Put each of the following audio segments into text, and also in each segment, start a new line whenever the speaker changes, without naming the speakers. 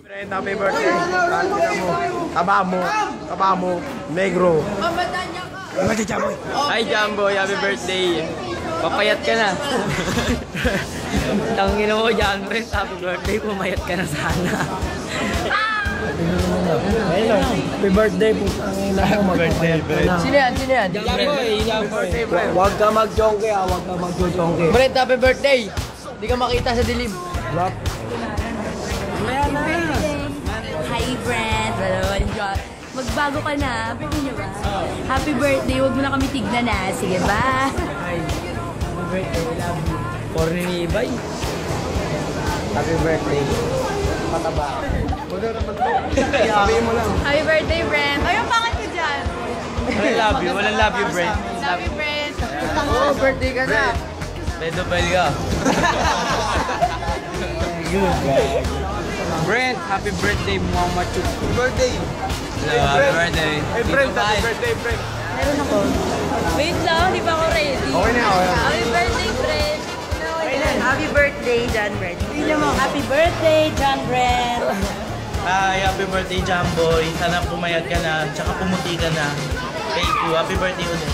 Friend, happy birthday. Taba mo, negro.
Hi Jamboy, happy birthday. Papayat ka na. Tangin mo dyan, friend. Happy birthday, pumayat ka na sana.
Happy birthday po.
Sino yan? Jamboy.
Huwag ka mag-jongke ha, huwag ka mag-jongke.
Brent, happy birthday. Hindi ka makita sa dilim.
Rock.
Hi, Brent. Magbago ka na. Pwede nyo ba? Happy birthday. Huwag mo na kami tignan na. Sige ba?
Happy birthday, love you. Corny ni Ibay.
Happy birthday. Mataba. Sabihin mo lang.
Happy birthday, Brent. Ay, yung pangat ko dyan.
Walang love you, Brent.
Love you, Brent.
Oh, birthday ka na. Pedopile ka. Brent, happy birthday, Mama Chuk. Happy birthday. Happy birthday.
Hey, Brent, happy birthday, Brent.
Meron ako. Wait lang, di pa ako ready.
Okay na, okay na.
Happy birthday, Brent. Happy birthday, John Brent. Happy birthday, John Brent.
Hi, happy birthday, Jamboy. Sana pumayat ka na, tsaka pumuti ka na. Thank you. Happy birthday ulit.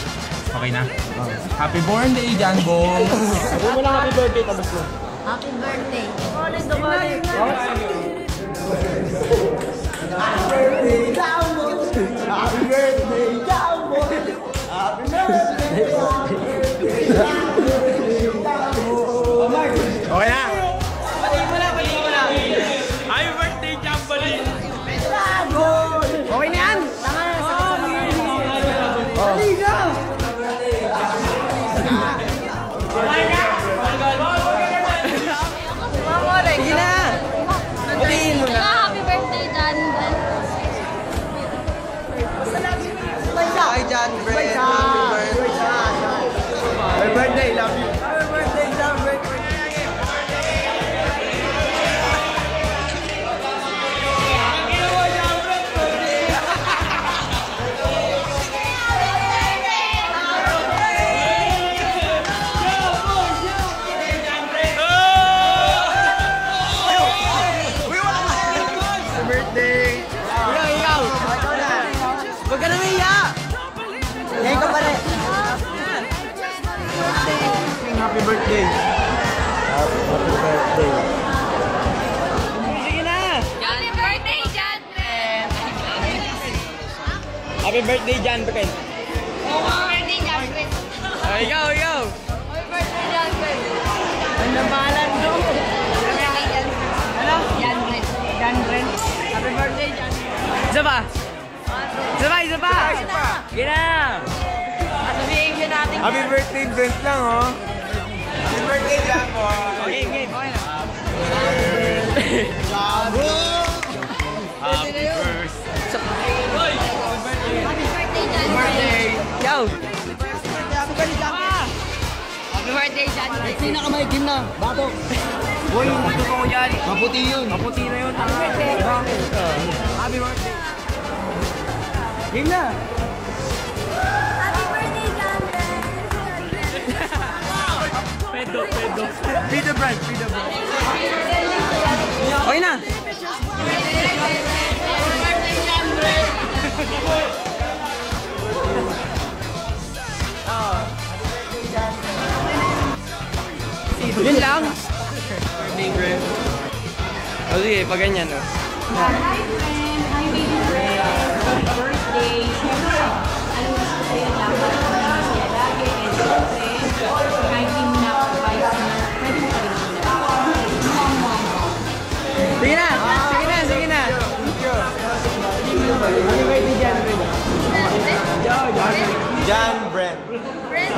Okay na? Happy birthday, Jamboy.
Sabi mo lang happy birthday, tapos mo.
Happy birthday. Ulit, ulit.
Happy birthday, Jambo! Happy birthday, okay na!
Bali mo na. Happy birthday, Jamboy.
Okay na yan!
Sige na. Batiin mo na.
Happy birthday, John Brent.
Hi, John Brent.
Happy birthday, love you!
Happy birthday, John Brent. Huwag ka na naiya! Ngayon ka pa rin!
Happy birthday! Happy birthday!
Sige na!
Happy birthday, John Brent.
Happy birthday, John Brent!
Happy birthday, John Brent.
Ikaw!
Happy birthday, John Brent. Ang namalan do. Ano? John Brent. John Brent. Happy birthday, John Brent.
Isa pa! Isa pa! Sige na!
Sabihin siya natin.
Happy birthday, Brent lang, oh! Happy birthday, Jambo!
Okay na.
Happy birthday, John Brent.
Ikaw!
Happy birthday, John Brent.
Sino ka may gym na? Bato! Uy, ito ko yan! Maputi yun! Maputi na yun!
Happy birthday.
Happy birthday! Game na!
Happy birthday, John Brent.
Pedo!
Feed the brand!
Okay na! Yun lang! O sige, pag ganyan o.
Hi, friend. Hi, baby friend. Happy birthday. Siyempre, alam mo gusto sa'yo dapat siya lagi. And siyempre, kahit di mo na-advise na, pwede mo pa rin
Sige na! Sige na! Happy birthday, John Brent.
John Brent!
Friend.